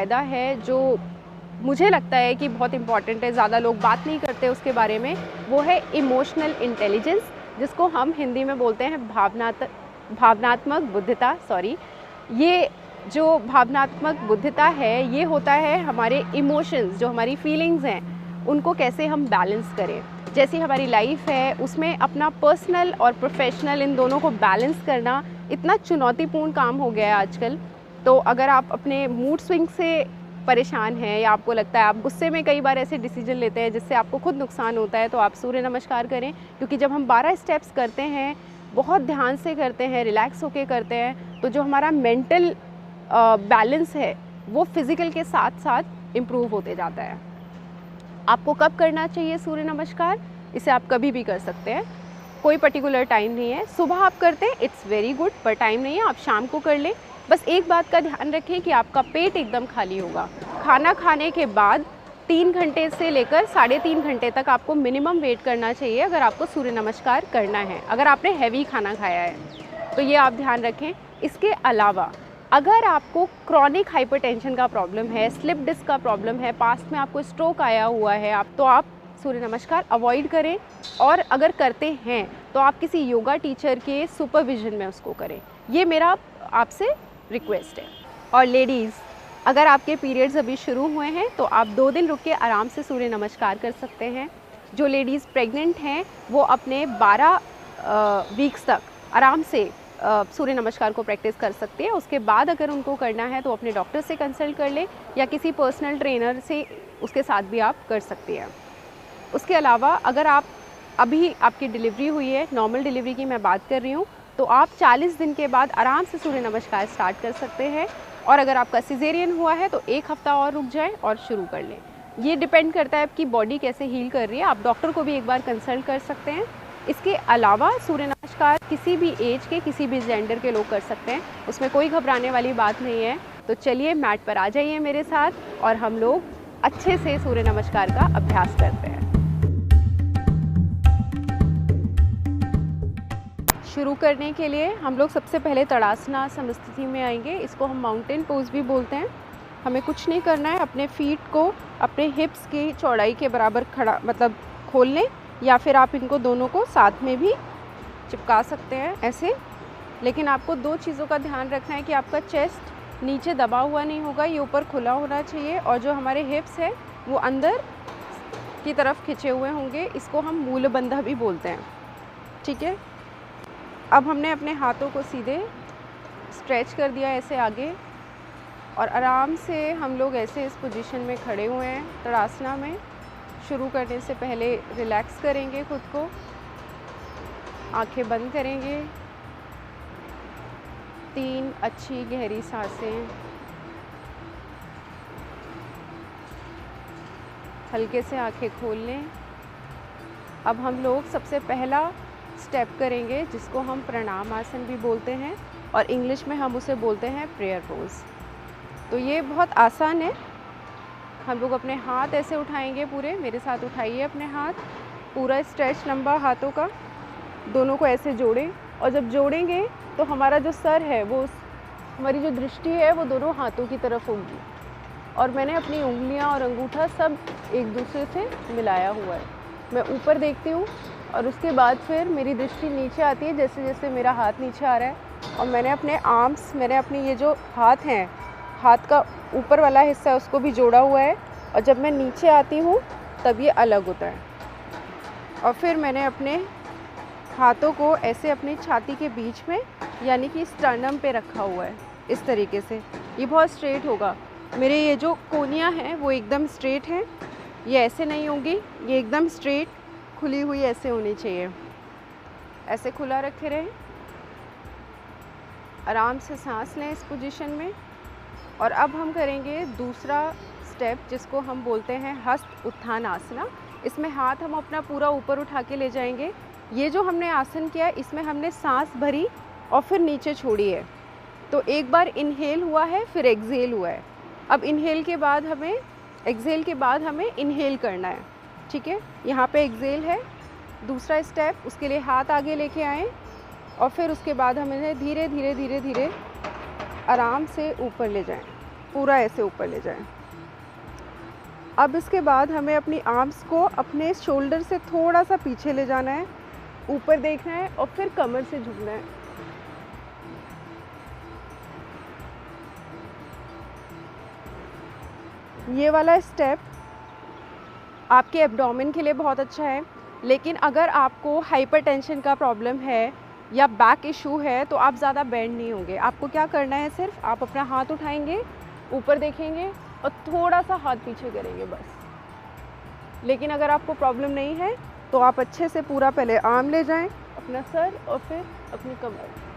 फ़ायदा है जो मुझे लगता है कि बहुत इम्पॉर्टेंट है, ज़्यादा लोग बात नहीं करते उसके बारे में, वो है इमोशनल इंटेलिजेंस, जिसको हम हिंदी में बोलते हैं भावनात्मक बुद्धिता। ये जो भावनात्मक बुद्धिता है, ये होता है हमारे इमोशंस, जो हमारी फीलिंग्स हैं, उनको कैसे हम बैलेंस करें। जैसी हमारी लाइफ है उसमें अपना पर्सनल और प्रोफेशनल इन दोनों को बैलेंस करना इतना चुनौतीपूर्ण काम हो गया है आजकल। तो अगर आप अपने मूड स्विंग से परेशान हैं या आपको लगता है आप गुस्से में कई बार ऐसे डिसीजन लेते हैं जिससे आपको खुद नुकसान होता है, तो आप सूर्य नमस्कार करें। क्योंकि जब हम 12 स्टेप्स करते हैं, बहुत ध्यान से करते हैं, रिलैक्स होके करते हैं, तो जो हमारा मेंटल बैलेंस है वो फिज़िकल के साथ साथ इम्प्रूव होते जाता है। आपको कब करना चाहिए सूर्य नमस्कार? इसे आप कभी भी कर सकते हैं, कोई पर्टिकुलर टाइम नहीं है। सुबह आप करते हैं, इट्स वेरी गुड, पर टाइम नहीं है, आप शाम को कर लें। बस एक बात का ध्यान रखें कि आपका पेट एकदम खाली होगा। खाना खाने के बाद 3 घंटे से लेकर 3.5 घंटे तक आपको मिनिमम वेट करना चाहिए अगर आपको सूर्य नमस्कार करना है, अगर आपने हैवी खाना खाया है तो ये आप ध्यान रखें। इसके अलावा अगर आपको क्रॉनिक हाइपरटेंशन का प्रॉब्लम है, स्लिप डिस्क का प्रॉब्लम है, पास्ट में आपको स्ट्रोक आया हुआ है, तो आप सूर्य नमस्कार अवॉइड करें। और अगर करते हैं तो आप किसी योगा टीचर के सुपरविजन में उसको करें। ये मेरा आपसे रिक्वेस्ट है। और लेडीज़, अगर आपके पीरियड्स अभी शुरू हुए हैं तो आप 2 दिन रुक के आराम से सूर्य नमस्कार कर सकते हैं। जो लेडीज़ प्रेग्नेंट हैं वो अपने 12 वीक्स तक आराम से सूर्य नमस्कार को प्रैक्टिस कर सकते हैं। उसके बाद अगर उनको करना है तो अपने डॉक्टर से कंसल्ट कर लें या किसी पर्सनल ट्रेनर से, उसके साथ भी आप कर सकते हैं। उसके अलावा अगर आप अभी आपकी डिलीवरी हुई है, नॉर्मल डिलीवरी की मैं बात कर रही हूँ, तो आप 40 दिन के बाद आराम से सूर्य नमस्कार स्टार्ट कर सकते हैं। और अगर आपका सिजेरियन हुआ है तो 1 हफ़्ता और रुक जाएं और शुरू कर लें। ये डिपेंड करता है आपकी बॉडी कैसे हील कर रही है। आप डॉक्टर को भी एक बार कंसल्ट कर सकते हैं। इसके अलावा सूर्य नमस्कार किसी भी एज के, किसी भी जेंडर के लोग कर सकते हैं, उसमें कोई घबराने वाली बात नहीं है। तो चलिए मैट पर आ जाइए मेरे साथ और हम लोग अच्छे से सूर्य नमस्कार का अभ्यास करते हैं। शुरू करने के लिए हम लोग सबसे पहले तड़ासना समस्थिति में आएंगे। इसको हम माउंटेन पोज भी बोलते हैं। हमें कुछ नहीं करना है, अपने फीट को अपने हिप्स की चौड़ाई के बराबर खड़ा मतलब खोल लें, या फिर आप इनको दोनों को साथ में भी चिपका सकते हैं ऐसे। लेकिन आपको 2 चीज़ों का ध्यान रखना है कि आपका चेस्ट नीचे दबा हुआ नहीं होगा, ये ऊपर खुला होना चाहिए, और जो हमारे हिप्स है वो अंदर की तरफ खिंचे हुए होंगे। इसको हम मूलबंधा भी बोलते हैं, ठीक है। अब हमने अपने हाथों को सीधे स्ट्रेच कर दिया ऐसे आगे, और आराम से हम लोग ऐसे इस पोजीशन में खड़े हुए हैं तड़ासना में। शुरू करने से पहले रिलैक्स करेंगे खुद को, आंखें बंद करेंगे, 3 अच्छी गहरी सांसें, हल्के से आंखें खोल लें। अब हम लोग सबसे पहला स्टेप करेंगे जिसको हम प्रणाम आसन भी बोलते हैं, और इंग्लिश में हम उसे बोलते हैं प्रेयर पोज। तो ये बहुत आसान है। हम लोग अपने हाथ ऐसे उठाएंगे, पूरे मेरे साथ उठाइए अपने हाथ, पूरा स्ट्रेच लंबा हाथों का, दोनों को ऐसे जोड़ें। और जब जोड़ेंगे तो हमारा जो सर है वो, हमारी जो दृष्टि है वो दोनों हाथों की तरफ होगी, और मैंने अपनी उंगलियां और अंगूठा सब एक दूसरे से मिलाया हुआ है। मैं ऊपर देखती हूँ और उसके बाद फिर मेरी दृष्टि नीचे आती है, जैसे जैसे मेरा हाथ नीचे आ रहा है, और मैंने अपने आर्म्स, मैंने अपने ये जो हाथ हैं, हाथ का ऊपर वाला हिस्सा उसको भी जोड़ा हुआ है, और जब मैं नीचे आती हूँ तब ये अलग होता है। और फिर मैंने अपने हाथों को ऐसे अपनी छाती के बीच में, यानी कि स्टर्नम पे रखा हुआ है इस तरीके से। ये बहुत स्ट्रेट होगा। मेरे ये जो कोहनियाँ हैं वो एकदम स्ट्रेट हैं, ये ऐसे नहीं होंगी, ये एकदम स्ट्रेट खुली हुई ऐसे होनी चाहिए। ऐसे खुला रखे रहें, आराम से सांस लें इस पोजीशन में। और अब हम करेंगे दूसरा स्टेप जिसको हम बोलते हैं हस्त उत्थान आसना। इसमें हाथ हम अपना पूरा ऊपर उठा के ले जाएंगे। ये जो हमने आसन किया है इसमें हमने सांस भरी और फिर नीचे छोड़ी है। तो एक बार इनहेल हुआ है, फिर एक्सहेल हुआ है। अब एक्सहेल के बाद हमें इनहेल करना है, ठीक है। यहाँ पे एक्सहेल है। दूसरा स्टेप, उसके लिए हाथ आगे लेके आएँ और फिर उसके बाद हम इन्हें धीरे धीरे धीरे धीरे आराम से ऊपर ले जाएं। पूरा ऐसे ऊपर ले जाएं। अब इसके बाद हमें अपनी आर्म्स को अपने शोल्डर से थोड़ा सा पीछे ले जाना है, ऊपर देखना है और फिर कमर से झुकना है। ये वाला स्टेप आपके एब्डोमेन के लिए बहुत अच्छा है, लेकिन अगर आपको हाइपरटेंशन का प्रॉब्लम है या बैक इशू है तो आप ज़्यादा बेंड नहीं होंगे। आपको क्या करना है, सिर्फ आप अपना हाथ उठाएंगे, ऊपर देखेंगे और थोड़ा सा हाथ पीछे करेंगे बस। लेकिन अगर आपको प्रॉब्लम नहीं है तो आप अच्छे से पूरा पहले आर्म ले जाएं, अपना सर और फिर अपनी कमर।